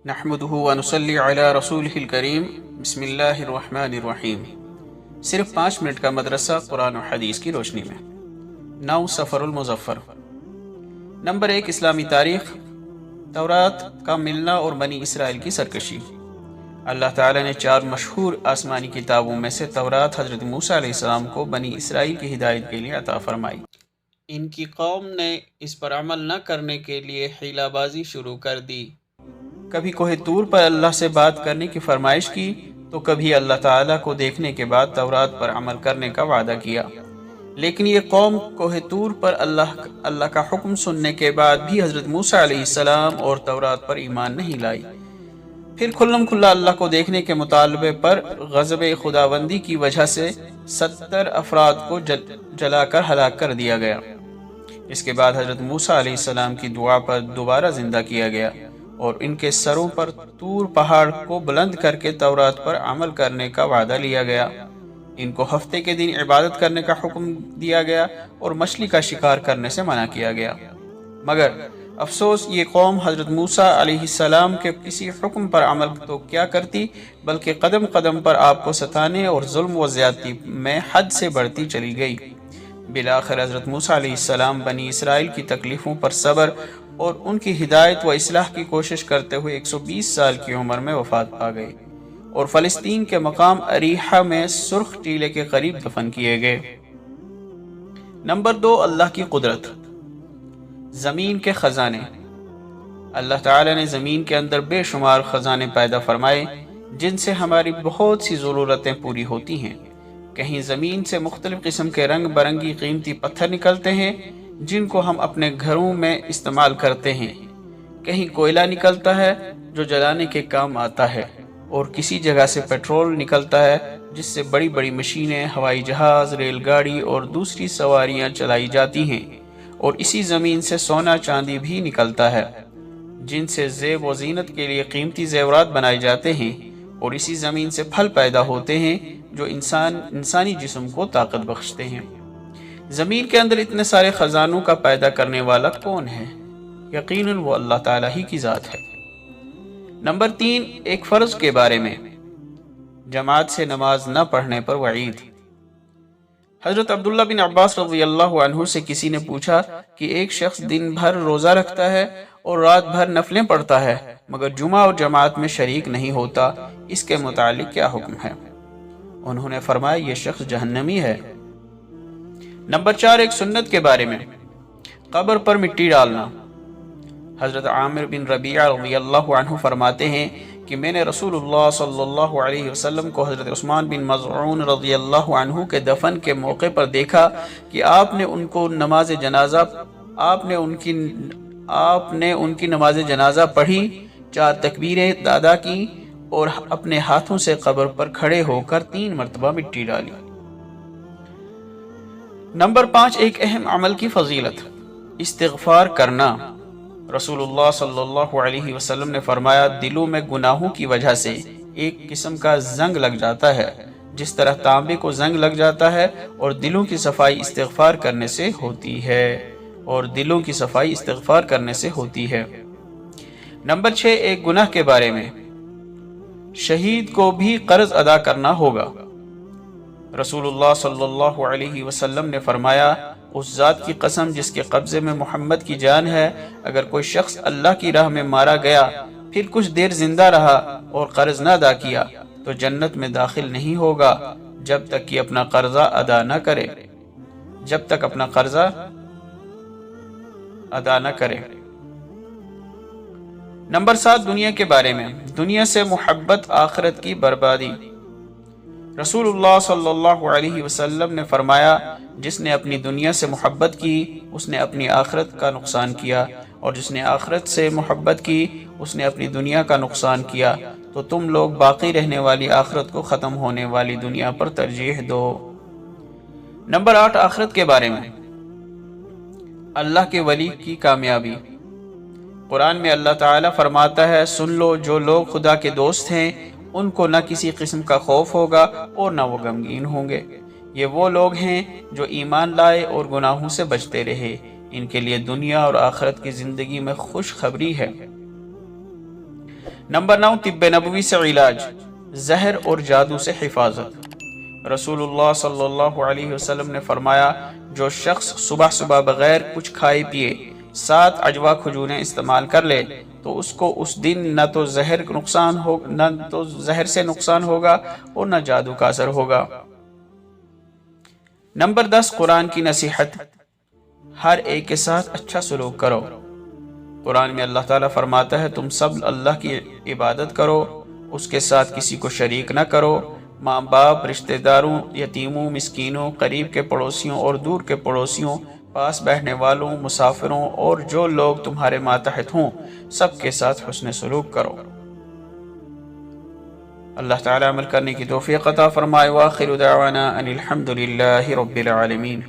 نحمده ونصلي علی رسولہ الکریم بسم اللہ الرحمن الرحیم۔ صرف 5 منٹ کا مدرسہ قرآن و حدیث کی روشنی میں۔ 9 صفر المظفر۔ نمبر 1، اسلامی تاریخ، تورات کا ملنا اور بنی اسرائیل کی سرکشی۔ اللہ تعالیٰ نے 4 مشہور آسمانی کتابوں میں سے تورات حضرت موسیٰ علیہ السلام کو بنی اسرائیل کی ہدایت کے لیے عطا فرمائی۔ ان کی قوم نے اس پر عمل نہ کرنے کے لیے حیلہ بازی شروع کر دی۔ کبھی کوہ طور پر اللہ سے بات کرنے کی فرمائش کی تو کبھی اللہ تعالیٰ کو دیکھنے کے بعد تورات پر عمل کرنے کا وعدہ کیا، لیکن یہ قوم کوہ طور پر اللہ کا حکم سننے کے بعد بھی حضرت موسیٰ علیہ السلام اور تورات پر ایمان نہیں لائی۔ پھر کھلم کھلا اللہ کو دیکھنے کے مطالبے پر غضب خداوندی کی وجہ سے 70 افراد کو جلا کر ہلاک کر دیا گیا۔ اس کے بعد حضرت موسیٰ علیہ السلام کی دعا پر دوبارہ زندہ کیا گیا اور ان کے سروں پر طور پہاڑ کو بلند کر کے تورات پر عمل کرنے کا وعدہ لیا گیا۔ ان کو ہفتے کے دن عبادت کرنے کا حکم دیا گیا اور مچھلی کا شکار کرنے سے منع کیا گیا، مگر افسوس یہ قوم حضرت موسیٰ علیہ السلام کے کسی حکم پر عمل تو کیا کرتی بلکہ قدم قدم پر آپ کو ستانے اور ظلم و زیادتی میں حد سے بڑھتی چلی گئی۔ بالآخر حضرت موسیٰ علیہ السلام بنی اسرائیل کی تکلیفوں پر صبر اور ان کی ہدایت و اصلاح کی کوشش کرتے ہوئے 120 سال کی عمر میں وفات پا گئے اور فلسطین کے مقام اریحہ میں سرخ ٹیلے کے قریب دفن کیے گئے۔ نمبر 2، اللہ کی قدرت، زمین کے خزانے۔ اللہ تعالیٰ نے زمین کے اندر بے شمار خزانے پیدا فرمائے جن سے ہماری بہت سی ضرورتیں پوری ہوتی ہیں۔ کہیں زمین سے مختلف قسم کے رنگ برنگی قیمتی پتھر نکلتے ہیں جن کو ہم اپنے گھروں میں استعمال کرتے ہیں، کہیں کوئلہ نکلتا ہے جو جلانے کے کام آتا ہے، اور کسی جگہ سے پیٹرول نکلتا ہے جس سے بڑی بڑی مشینیں، ہوائی جہاز، ریل گاڑی اور دوسری سواریاں چلائی جاتی ہیں، اور اسی زمین سے سونا چاندی بھی نکلتا ہے جن سے زیب و زینت کے لیے قیمتی زیورات بنائے جاتے ہیں، اور اسی زمین سے پھل پیدا ہوتے ہیں جو انسانی جسم کو طاقت بخشتے ہیں۔ زمین کے اندر اتنے سارے خزانوں کا پیدا کرنے والا کون ہے؟ یقیناً وہ اللہ تعالیٰ ہی کی ذات ہے۔ نمبر 3، ایک فرض کے بارے میں، جماعت سے نماز نہ پڑھنے پر وعید۔ حضرت عبداللہ بن عباس رضی اللہ عنہ سے کسی نے پوچھا کہ ایک شخص دن بھر روزہ رکھتا ہے اور رات بھر نفلیں پڑھتا ہے مگر جمعہ اور جماعت میں شریک نہیں ہوتا، اس کے متعلق کیا حکم ہے؟ انہوں نے فرمایا یہ شخص جہنمی ہے۔ نمبر 4، ایک سنت کے بارے میں، قبر پر مٹی ڈالنا۔ حضرت عامر بن ربیعہ رضی اللہ عنہ فرماتے ہیں کہ میں نے رسول اللہ صلی اللہ علیہ وسلم کو حضرت عثمان بن مظعون رضی اللہ عنہ کے دفن کے موقع پر دیکھا کہ آپ نے ان کی نماز جنازہ پڑھی، 4 تکبیریں ادا کی اور اپنے ہاتھوں سے قبر پر کھڑے ہو کر 3 مرتبہ مٹی ڈالی۔ نمبر 5، ایک اہم عمل کی فضیلت، استغفار کرنا۔ رسول اللہ صلی اللہ علیہ وسلم نے فرمایا دلوں میں گناہوں کی وجہ سے ایک قسم کا زنگ لگ جاتا ہے، جس طرح تانبے کو زنگ لگ جاتا ہے، اور دلوں کی صفائی استغفار کرنے سے ہوتی ہے۔ نمبر 6، ایک گناہ کے بارے میں، شہید کو بھی قرض ادا کرنا ہوگا۔ رسول اللہ صلی اللہ علیہ وسلم نے فرمایا اس ذات کی قسم جس کے قبضے میں محمد کی جان ہے، اگر کوئی شخص اللہ کی راہ میں مارا گیا پھر کچھ دیر زندہ رہا اور قرض نہ ادا کیا تو جنت میں داخل نہیں ہوگا جب تک کہ اپنا قرضہ ادا نہ کرے۔ نمبر 7، دنیا کے بارے میں، دنیا سے محبت آخرت کی بربادی۔ رسول اللہ صلی اللہ علیہ وسلم نے فرمایا جس نے اپنی دنیا سے محبت کی اس نے اپنی آخرت کا نقصان کیا، اور جس نے آخرت سے محبت کی اس نے اپنی دنیا کا نقصان کیا، تو تم لوگ باقی رہنے والی آخرت کو ختم ہونے والی دنیا پر ترجیح دو۔ نمبر 8، آخرت کے بارے میں، اللہ کے ولی کی کامیابی۔ قرآن میں اللہ تعالیٰ فرماتا ہے سن لو جو لوگ خدا کے دوست ہیں ان کو نہ کسی قسم کا خوف ہوگا اور نہ وہ غمگین ہوں گے، یہ وہ لوگ ہیں جو ایمان لائے اور گناہوں سے بچتے رہے، ان کے لیے دنیا اور آخرت کی زندگی میں خوشخبری ہے۔ نمبر 9، طب نبوی سے علاج، زہر اور جادو سے حفاظت۔ رسول اللہ صلی اللہ علیہ وسلم نے فرمایا، جو شخص صبح صبح بغیر کچھ کھائے پیے 7 عجوا کھجوریں استعمال کر لے تو اس کو اس دن نہ تو زہر سے نقصان ہوگا اور نہ جادو کا اثر ہوگا۔ نمبر 10، قرآن کی نصیحت، ہر ایک کے ساتھ اچھا سلوک کرو۔ قرآن میں اللہ تعالیٰ فرماتا ہے، تم سب اللہ کی عبادت کرو، اس کے ساتھ کسی کو شریک نہ کرو، ماں باپ، رشتہ داروں، یتیموں، مسکینوں، قریب کے پڑوسیوں اور دور کے پڑوسیوں، پاس بیٹھنے والوں، مسافروں اور جو لوگ تمہارے ماتحت ہوں، سب کے ساتھ حسن سلوک کرو۔ اللہ تعالیٰ عمل کرنے کی توفیق عطا فرمائے۔ وآخر دعوانا ان الحمد للہ رب العالمین۔